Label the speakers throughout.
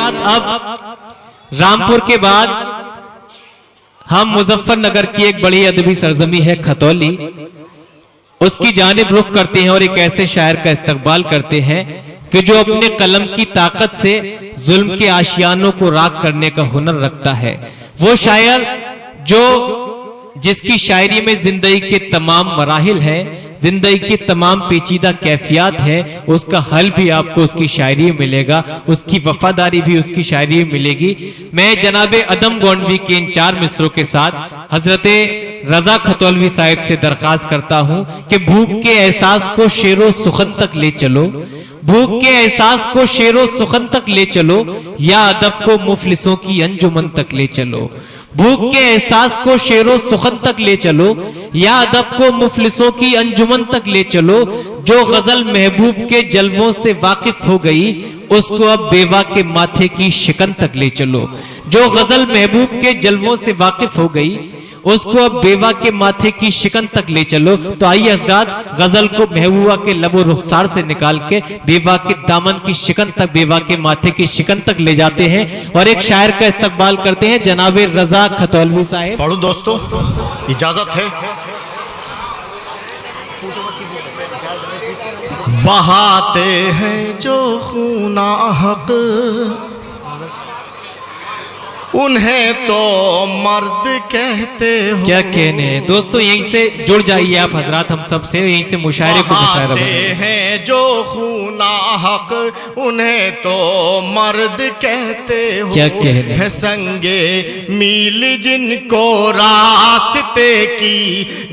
Speaker 1: हजरात, अब रामपुर के बाद हम मुजफ्फरनगर की एक बड़ी अदबी सरजमी है खतौली, उसकी जानिब रुख करते हैं और एक ऐसे शायर का इस्तकबाल करते हैं कि जो अपने कलम की ताकत से जुल्म के आशियानों को राख करने का हुनर रखता है। वो शायर जो जिसकी शायरी में जिंदगी के तमाम मराहिल हैं, जिंदगी की तमाम पेचीदा कैफियत है, उसका हल भी आपको उसकी शायरी में मिलेगा, उसकी वफादारी भी उसकी शायरी में मिलेगी। मैं जनाबे अदम गोंडवी के इन 4 मिसरों के साथ हजरत रजा खतौलवी साहिब से दरख्वास्त करता हूं कि भूख के एहसास को शेरो सुखन तक ले चलो, भूख के एहसास को शेरो सुखन तक ले चलो, या अदब को मुफलिसों की अंजुमन तक ले चलो। भूख के एहसास को शेरो सुखन तक ले चलो, या अदब को मुफलिसों की अंजुमन तक ले चलो। जो गजल महबूब के जलवों से वाकिफ हो गई, उसको अब बेवा के माथे की शिकन तक ले चलो। जो गजल महबूब के जलवों से वाकिफ हो गई, उसको अब बेवा के माथे की शिकन तक ले चलो। तो आइए हजरात, गजल को महबूबा के लबो रुखसार से निकाल के बेवा के दामन की शिकन तक, बेवा के माथे की शिकन तक ले जाते हैं और एक शायर का इस्तकबाल करते हैं, जनाबे रजा खतौलवी साहिब।
Speaker 2: पढ़ो दोस्तों, इजाजत है। बहाते हैं जो खूना हक, उन्हें तो मर्द कहते हो।
Speaker 1: क्या कहने दोस्तों, यहीं से जुड़ जाइए आप हजरात, हम सब से यहीं से मुशायरे को मुशायरा
Speaker 2: हैं जो खूना हक, उन्हें तो मर्द कहते हो।
Speaker 1: क्या कहने
Speaker 2: है संगे मील जिनको रास्ते की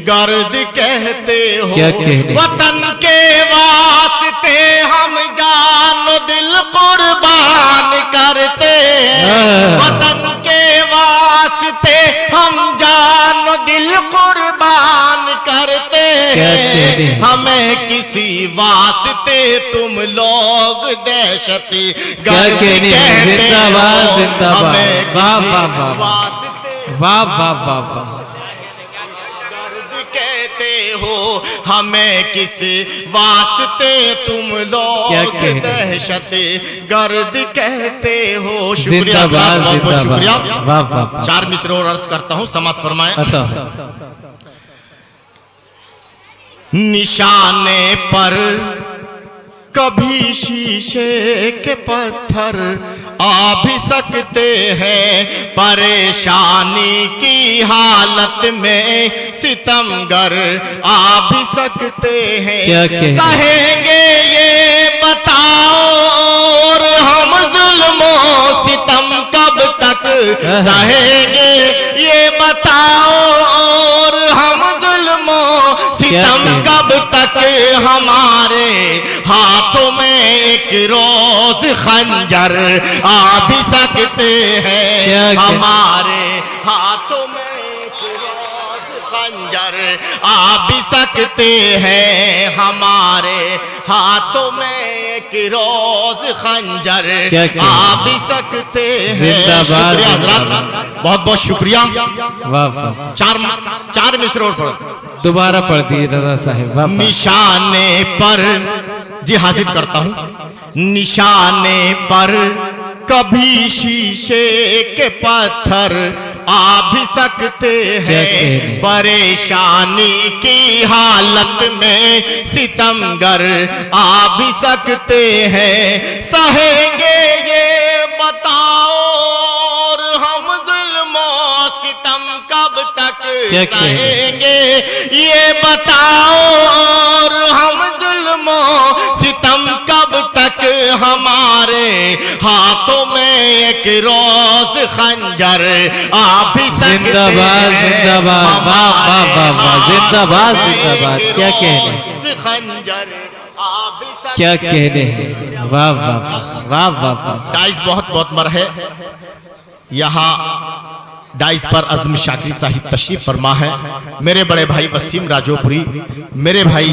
Speaker 2: गर्द कहते हो।
Speaker 1: क्या कहने
Speaker 2: वतन के वास्ते हम जानो दिल कुर्बान करते हैं। वतन के वास्ते हम जानो दिल कुर्बान करते हैं। हमें किसी वास्ते तुम लोग दहशती गर्द कहते हो। हमें किसी वास्ते
Speaker 1: वाह वाह वाह वाह
Speaker 2: कहते हो। हमें किस वास्ते तुम लोग दहशत गर्द कहते हो। शुक्रिया, बहुत बहुत शुक्रिया। 4 मिसरे और अर्ज करता हूँ, समाप्त फरमाएं। निशाने पर कभी शीशे के पत्थर आ भी सकते हैं, परेशानी की हालत में सितमगर आ भी सकते हैं। सहेंगे ये बताओ और हम जुल्मों सितम कब तक सहेंगे, ये बताओ और हम जुल्मों सितम कब तक। हमारे हाथों में एक रोज खंजर आ भी सकते हैं। हमारे हाथों में एक रोज खंजर आ भी सकते हैं। हमारे हाथों में एक रोज खंजर आ भी सकते हैं। शुक्रिया हजरात, बहुत बहुत शुक्रिया। 4 मिसरे और पढ़ो,
Speaker 1: दोबारा पढ़ दिए रजा साहिब।
Speaker 2: निशाने पर, जी हाजिर करता हूं। निशाने पर कभी शीशे के पत्थर आ भी सकते हैं, परेशानी की हालत में सितमगर आ भी सकते हैं। सहेंगे ये बताओ और हम जुल्मों सितम कब तक सहेंगे, ये बताओ और हम जुल्मों सितम कब तक। हमारे हाथों में एक रोज खंजर आ भी सकते हैं।
Speaker 1: जिंदाबाद, जिंदाबाद, जिंदाबाद। क्या कहने
Speaker 2: खंजर आ भी सकते,
Speaker 1: क्या कहने हैं। वाह वाह वाह वाह वाह।
Speaker 2: डाइस बहुत बहुत मर है। यहाँ डाइस पर अज़म शाकिर साहिब तशरीफ फरमा है। मेरे बड़े भाई वसीम राजोपुरी, मेरे भाई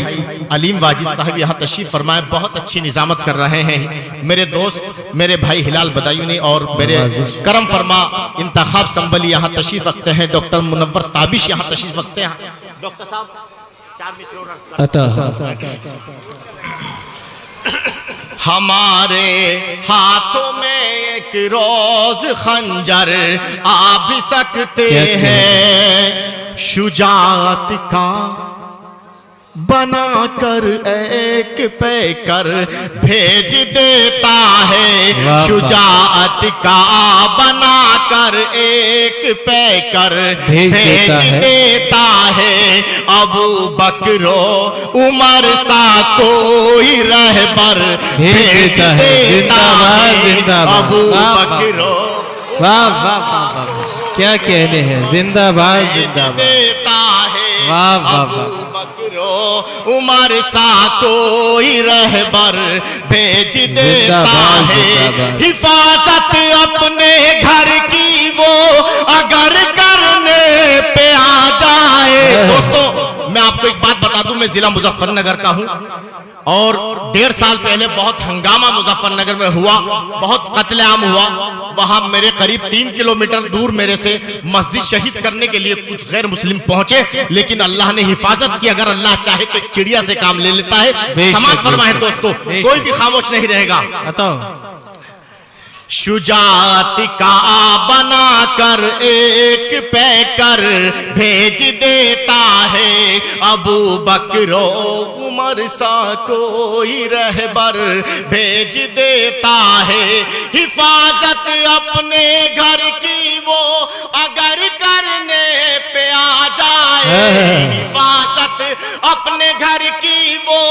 Speaker 2: अलीम वाजिद साहब यहाँ तशरीफ फरमाए, बहुत अच्छी निजामत कर रहे हैं। मेरे दोस्त मेरे भाई हिलाल बदायूनी और मेरे करम फरमा इंतखाब संबली यहाँ तशरीफ रखते हैं। डॉक्टर मुनव्वर ताबिश यहाँ तशरीफ रखते हैं। डॉक्टर साहब 4 मिसरे हमारे हाथों में एक एक रोज खंजर आ भी सकते हैं। शुजाअत का बना कर एक पैकर भेज देता है। शुजाअत का बना कर एक पैकर भेज देता है। अबू बकरो उमर सा कोई रहबर भेज देता है। अबू बकरो
Speaker 1: वाह वाह वाह, क्या कहने हैं, जिंदाबाद जिंदाबाद,
Speaker 2: देता है।
Speaker 1: वाह वाह वाह,
Speaker 2: उमर सा कोई रहबर भेज देता है। हिफाजत अपने घर की वो अगर करने पे आ जाए। दोस्तों मैं आपको एक बात बता दूं, मैं जिला मुजफ्फरनगर का हूं और 1.5 साल पहले बहुत हंगामा मुजफ्फरनगर में हुआ, बहुत कत्लेआम हुआ। वहां मेरे करीब 3 किलोमीटर दूर मेरे से मस्जिद शहीद करने के लिए कुछ गैर मुस्लिम पहुंचे, लेकिन अल्लाह ने हिफाजत की। अगर अल्लाह चाहे तो एक चिड़िया से काम ले लेता है। समाप्त फरमाए दोस्तों, कोई भी खामोश नहीं रहेगा। शुजाअत का बना कर एक पैकर भेज देता है। अबू बकरो उमर सा कोई रहबर भेज देता है। हिफाजत अपने घर की वो अगर करने पे आ जाए। हिफाजत अपने घर की वो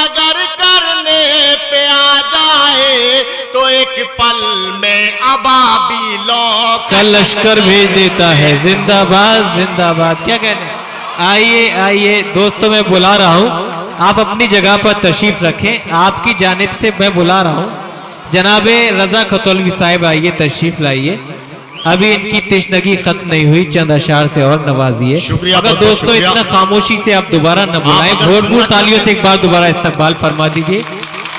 Speaker 2: अगर करने पे आ जाए तो एक पल में अबाबिलों
Speaker 1: का लश्कर भेज देता है। जिंदाबाद जिंदाबाद, क्या कहने। आइए आइए दोस्तों, मैं बुला रहा हूँ, आप अपनी जगह पर तशरीफ रखें। आपकी जानिब से मैं बुला रहा हूँ जनाबे रजा खतौलवी साहिब, आइए तशरीफ लाइए। अभी इनकी तशनगी खत्म नहीं हुई, चंद अशार से और नवाजिए। अगर दोस्तों इतना खामोशी से आप दोबारा न बुलाएं, भरपूर तालियों से एक बार दोबारा इस्तकबाल फरमा दीजिए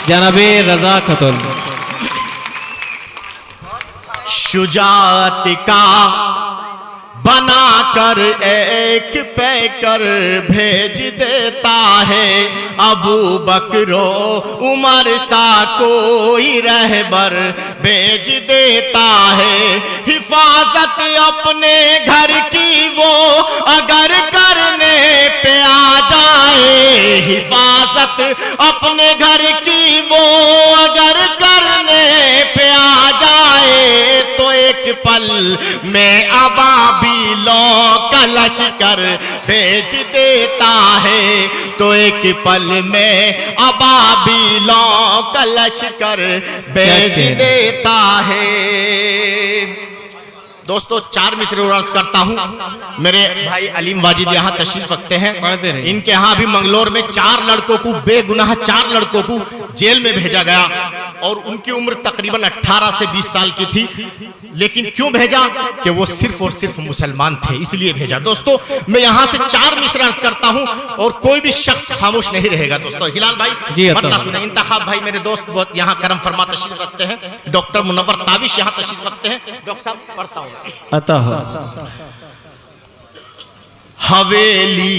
Speaker 1: जनाबे रजा खतौलवी।
Speaker 2: शुजाअत का बना कर एक पैकर भेज देता है। अबू बकरो उमर सा कोई रहबर भेज देता है। हिफाजत अपने घर की वो अगर करने पे आ जाए। हिफाजत अपने घर की वो अगर करने पे आ जाए तो एक पल में अबाबिलों का लश्कर भेज देता है। तो एक पल में अबाबिलों का लश्कर भेज देता है। दोस्तों 4 मिसरे अर्ज करता हूं। मेरे भाई अलीम वाजिद यहाँ तशरीफ रखते हैं। इनके यहाँ अभी मंगलोर में 4 लड़कों को, बेगुनाह 4 लड़कों को जेल में भेजा गया और उनकी उम्र तकरीबन 18 से 20 साल की थी। लेकिन क्यों भेजा? कि वो सिर्फ और सिर्फ मुसलमान थे, इसलिए भेजा। दोस्तों मैं यहाँ से 4 मिसरे अर्ज करता हूँ और कोई भी शख्स खामोश नहीं रहेगा। दोस्तों हिलाल भाई मतलब सुने, इंतखाब भाई मेरे दोस्त बहुत यहाँ करम फरमा तशरीफ रखते हैं। डॉक्टर मुनव्वर ताबिश यहाँ तशरीफ रखते हैं। डॉक्टर साहब पढ़ता हूँ। हवेली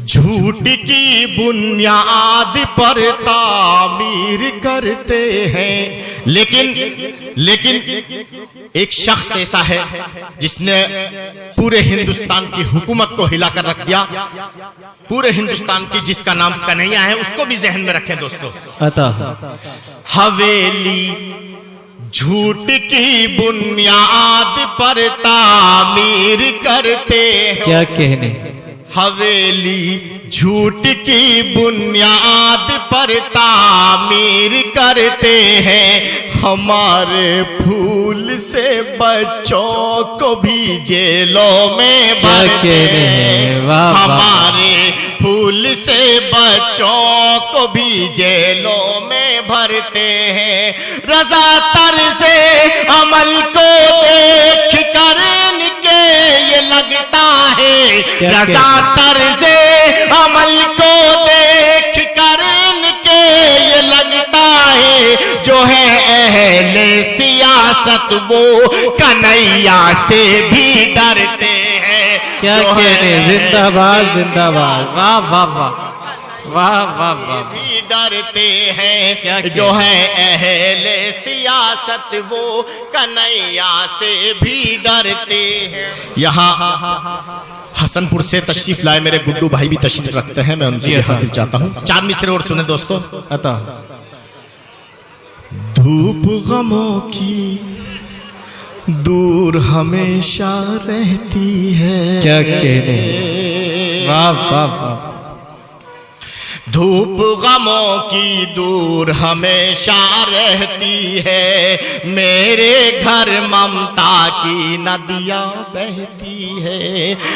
Speaker 2: झूठ की बुनियाद पर तामीर करते हैं, लेकिन एक शख्स ऐसा है जिसने पूरे हिंदुस्तान की हुकूमत को हिलाकर रख दिया। पूरे हिंदुस्तान की, जिसका नाम कन्हैया है, उसको भी जहन में रखें दोस्तों। हवेली झूठ की बुनियाद पर तामीर करते हैं।
Speaker 1: क्या कहने।
Speaker 2: हवेली झूठ की बुनियाद पर तामीर करते हैं। हमारे फूल से बच्चों को भी जेलों में भरते हैं। हमारे फूल से बच्चों को भी जेलों में भरते हैं। रजा तर्ज़े अमल को देख कर इनके ये लगता है। रजा तर्ज़े अमल को देख कर इनके ये लगता है। जो है अहले सियासत वो कन्हैया से भी डरते हैं।
Speaker 1: क्या कहने। जिंदाबाद जिंदाबाद, वाह वाह वाह। वाह वाह वाह,
Speaker 2: भी डरते हैं।
Speaker 1: क्या
Speaker 2: जो है अहले सियासत वो कन्हैया से भी डरते हैं। यहाँ हसनपुर से तशरीफ लाए मेरे गुड्डू भाई भी तशरीफ रखते हैं, मैं उनकी हाजिर चाहता हूँ। 4 मिसरे और सुने दोस्तों।
Speaker 1: अता
Speaker 2: धूप गमों की दूर हमेशा रहती है।
Speaker 1: क्या कहने, वाह वाह वाह,
Speaker 2: धूप गमों की दूर हमेशा रहती है। मेरे घर ममता की नदियाँ बहती है।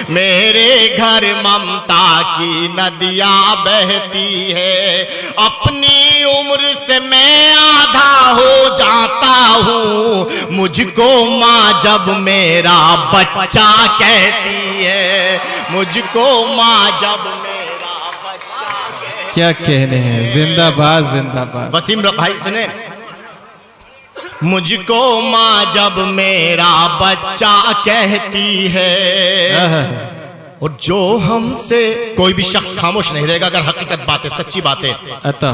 Speaker 2: मेरे घर ममता की नदियाँ बहती है। अपनी उम्र से मैं आधा हो जाता हूँ, मुझको माँ जब मेरा बच्चा कहती है। मुझको माँ जब
Speaker 1: क्या कहने हैं, जिंदाबाद जिंदाबाद।
Speaker 2: वसीम भाई सुने, मुझको माँ जब मेरा बच्चा कहती है। और जो हमसे कोई भी शख्स खामोश नहीं रहेगा अगर हकीकत बात है, सच्ची बात है।
Speaker 1: अता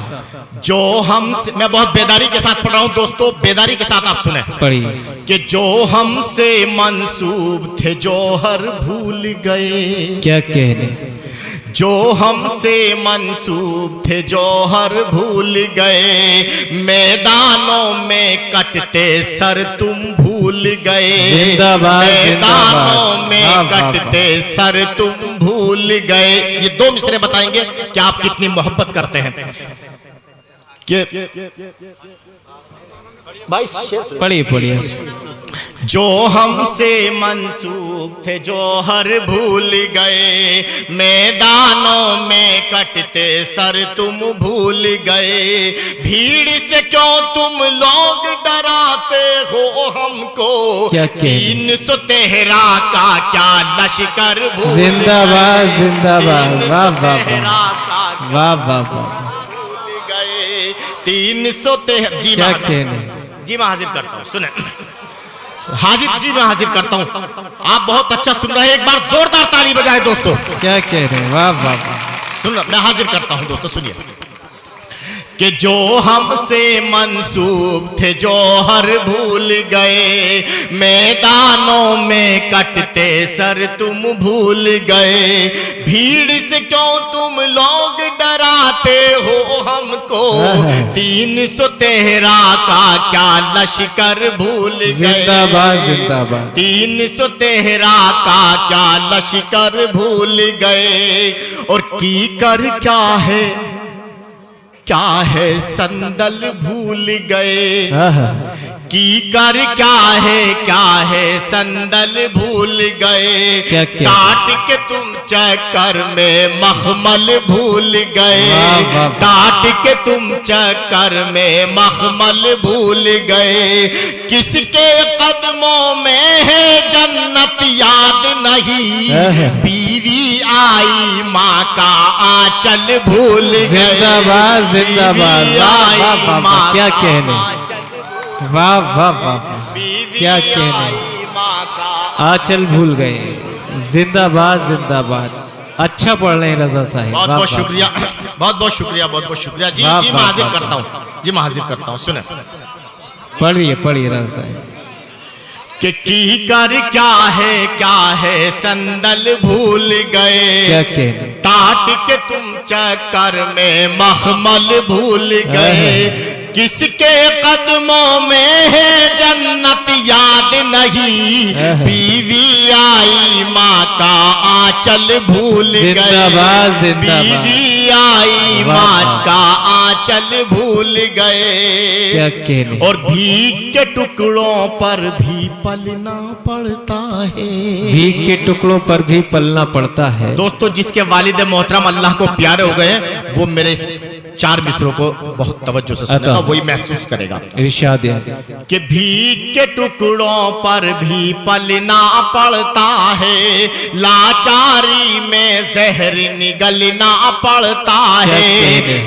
Speaker 2: जो हमसे, मैं बहुत बेदारी के साथ पढ़ रहा हूँ दोस्तों, बेदारी के साथ आप सुने
Speaker 1: पढ़िए
Speaker 2: कि जो हमसे मंसूब थे जौहर भूल गए।
Speaker 1: क्या कहने,
Speaker 2: जो हमसे मंसूब थे जौहर भूल गए। मैदानों में कटते सर तुम भूल गए।
Speaker 1: जिंदाबाद
Speaker 2: मैदानों में कटते सर तुम भूल गए। ये 2 मिसरे बताएंगे कि आप कितनी मोहब्बत करते हैं।
Speaker 1: पढ़िए पढ़िए।
Speaker 2: जो हमसे मंसूब थे जौहर भूल गए। मैदानों में कटते सर तुम भूल गए। भीड़ से क्यों तुम लोग डराते हो हमको। 313 का क्या लश्कर भूल गए।
Speaker 1: जिंदाबाद जिंदाबाद, वाह वाह वाह वाह वाह,
Speaker 2: 313। जी
Speaker 1: क्या कहने,
Speaker 2: जी मैं हाजिर करता हूँ, सुने हाजिर, जी मैं हाजिर करता हूँ। आप बहुत अच्छा सुन रहे हैं, एक बार जोरदार ताली बजाएं दोस्तों।
Speaker 1: क्या कह रहे हैं, वाह वाह वाह।
Speaker 2: सुन, मैं हाजिर करता हूँ दोस्तों, सुनिए कि जो हमसे मंसूब थे जौहर भूल गए। मैदानों में कटते सर तुम भूल गए। भीड़ से क्यों तुम लोग डराते हो हमको। 313 का क्या लश्कर भूल गए।
Speaker 1: जिंदाबाद जिंदाबाद।
Speaker 2: 313 का क्या लश्कर भूल गए। और की कर क्या है संदल भूल गए। की कर क्या है संदल भूल गए। काट के तुम चक्कर में मखमल भूल गए। काट के तुम चक्कर में मखमल भूल गए। किसके कदमों में है जन्नत याद नहीं। बीवी आई माँ का आंचल भूल गए।
Speaker 1: जिंदाबाद जिंदाबाद, वाह वाह वाह, क्या कहने, वाह वाह वाह, क्या कहने, आंचल भूल गए। जिंदाबाद जिंदाबाद। अच्छा पढ़ रहे हैं रजा साहिब,
Speaker 2: बहुत बहुत शुक्रिया, बहुत बहुत शुक्रिया, बहुत बहुत शुक्रिया। जी जी मैं हाजिर करता हूँ, जी मैं हाजिर करता हूँ। सुने
Speaker 1: पढ़िए पढ़िए रजा साहिब।
Speaker 2: कि की कर क्या है संदल भूल गए।
Speaker 1: क्या कहने,
Speaker 2: काट के तुम चक्कर में मखमल भूल गए। किसके कदमों में है जन्नत याद नहीं। बीवी आई माँ का आंचल भूल गए। बीवी आई माँ का आंचल भूल गए।
Speaker 1: क्या कहने,
Speaker 2: और भीख के टुकड़ों पर भी पलना पड़ता है।
Speaker 1: भीख के टुकड़ों पर भी पलना पड़ता है।
Speaker 2: दोस्तों जिसके वालिद मोहतरम अल्लाह को प्यारे हो गए वो मेरे 4 मिसरों को बहुत तवज्जो से सुनेगा, वही महसूस करेगा।
Speaker 1: इरशाद है
Speaker 2: कि भीख के टुकड़ों पर भी पलना पड़ता है। लाचारी में जहर निगलना पड़ता है।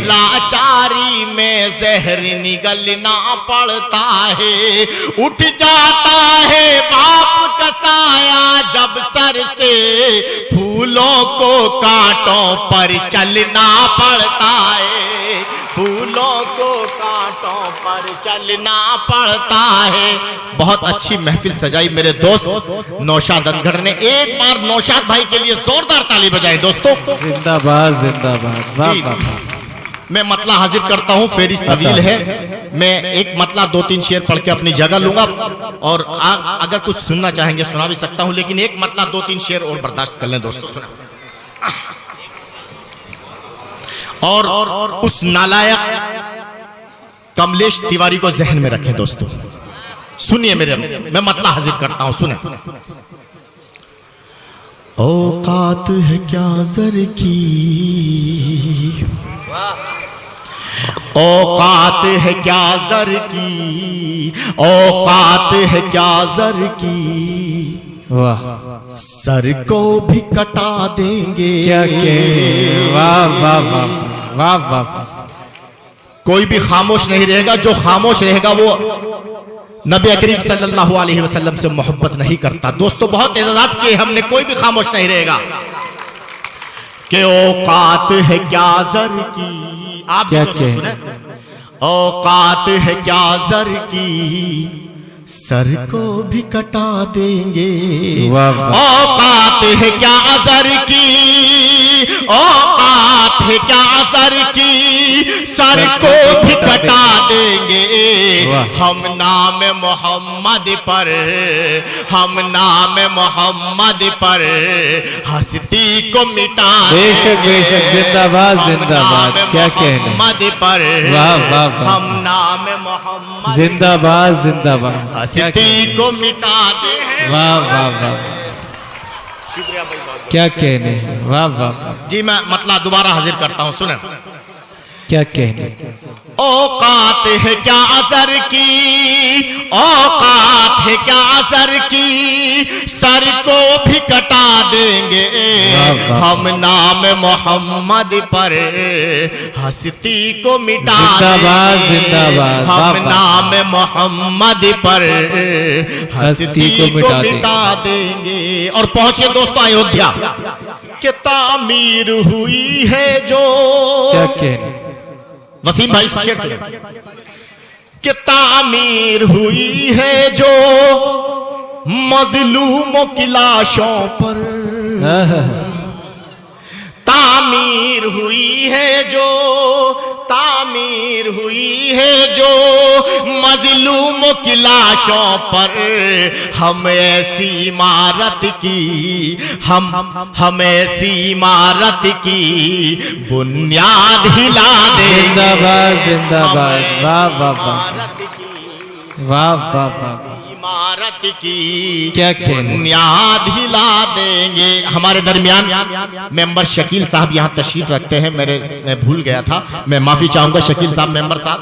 Speaker 2: लाचारी में जहर निगलना पड़ता है। उठ जाता है बाप का साया जब सर से, फूलों को कांटों पर चलना पड़ता है, फूलों को कांटों पर चलना पड़ता है। बहुत अच्छी महफिल सजाई मेरे दोस्त नौशाद अनगढ़ ने। एक बार नौशाद भाई के लिए जोरदार ताली बजाएं दोस्तों।
Speaker 1: जिंदाबाद जिंदाबाद, वाह वाह।
Speaker 2: मैं मतला हाजिर करता हूं, फेरिस तवील है, मैं एक मतला 2-3 शेर पढ़ के अपनी जगह लूंगा और अगर कुछ सुनना चाहेंगे सुना भी सकता हूं, लेकिन एक मतला 2-3 शेर और बर्दाश्त कर लें दोस्तों। सुना और उस नालायक कमलेश तिवारी को जहन में रखें दोस्तों। सुनिए मेरे, मैं मतला हाजिर करता हूं, सुने। औकात है क्या ज़र की, औकात है क्या ज़र की, औकात है क्या ज़र की,
Speaker 1: वाह,
Speaker 2: सर को भी कटा देंगे।
Speaker 1: क्या कह, वाह वाह वाह वाह वाह।
Speaker 2: कोई भी खामोश नहीं रहेगा, जो खामोश रहेगा वो नबी करीम सल्लल्लाहु अलैहि वसल्लम से मोहब्बत नहीं करता। दोस्तों बहुत एजाज़ात किए हमने, कोई भी खामोश नहीं रहेगा। कि औकात है क्या ज़र की, आप
Speaker 1: क्या
Speaker 2: सुने, औकात है क्या ज़र की, सर को भी कटा देंगे।
Speaker 1: वाह वाह।
Speaker 2: औकात है क्या ज़र की, औकात है क्या ज़र की, सर को भी कटा देंगे। हम नाम मोहम्मद पर, हम नाम मोहम्मद पर हस्ती को मिटा देंगे।
Speaker 1: बेशक बेशक, जिंदाबाद जिंदाबाद, क्या कहने,
Speaker 2: मोहम्मद पर,
Speaker 1: वाह वाह वाह,
Speaker 2: हम नाम मोहम्मद,
Speaker 1: जिंदाबाद जिंदाबाद,
Speaker 2: हस्ती को मिटा दे।
Speaker 1: वाह वाह वाह,
Speaker 2: शुक्रिया भाई, बहुत
Speaker 1: क्या कहने, वाह वाह वाह,
Speaker 2: जी। मैं मतला दोबारा हाजिर करता हूँ, सुने।
Speaker 1: क्या कहने।
Speaker 2: औकात है क्या ज़र की, औकात है क्या ज़र की, सर को भी कटा देंगे। हम नाम मोहम्मद पर हस्ती को मिटा देंगे।
Speaker 1: जिंदाबाद,
Speaker 2: हम नाम मोहम्मद पर हस्ती को मिटा देंगे। और पहुंचे दोस्तों अयोध्या के तामीर हुई है जो,
Speaker 1: क्या कहने,
Speaker 2: वसीम भाई शेर सुने। कि तामीर हुई है जो मजलूमों की लाशों पर, तामीर हुई है जो, तामीर हुई है जो मजलूमों की लाशों पर। हम ऐसी इमारत की, हम ऐसी इमारत की बुनियाद हिला देंगे।
Speaker 1: जिंदाबाद जिंदाबाद, वाह वाह वाह, वाह वाह वाह,
Speaker 2: इमारत की
Speaker 1: क्या कहने,
Speaker 2: बुनियाद हिला देंगे। हमारे दरमियान मेंबर शकील साहब यहाँ तशरीफ रखते हैं। मैं भूल गया था, मैं माफी चाहूंगा शकील साहब, मेंबर साहब।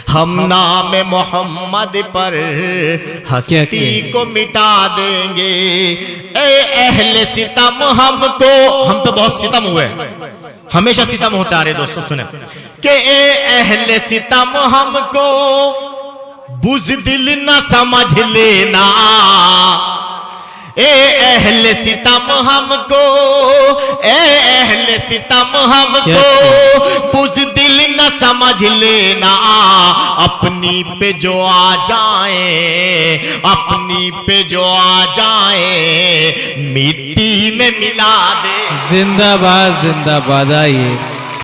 Speaker 2: हम नाम मोहम्मद पर हस्ती को मिटा देंगे। ए अहले सितम हमको, हम पे बहुत सितम हुए, हमेशा सितम होता आ रहे दोस्तों। सुने कि ए अहले सितम हमको बुज़दिल न समझ लेना, ए अहले सितम हमको, ए अहले सितम हमको बुज़दिल न समझ लेना। अपनी पे जो आ जाए, अपनी पे जो आ जाए, मिट्टी में मिला दे।
Speaker 1: जिंदाबाद जिंदाबाद, आइए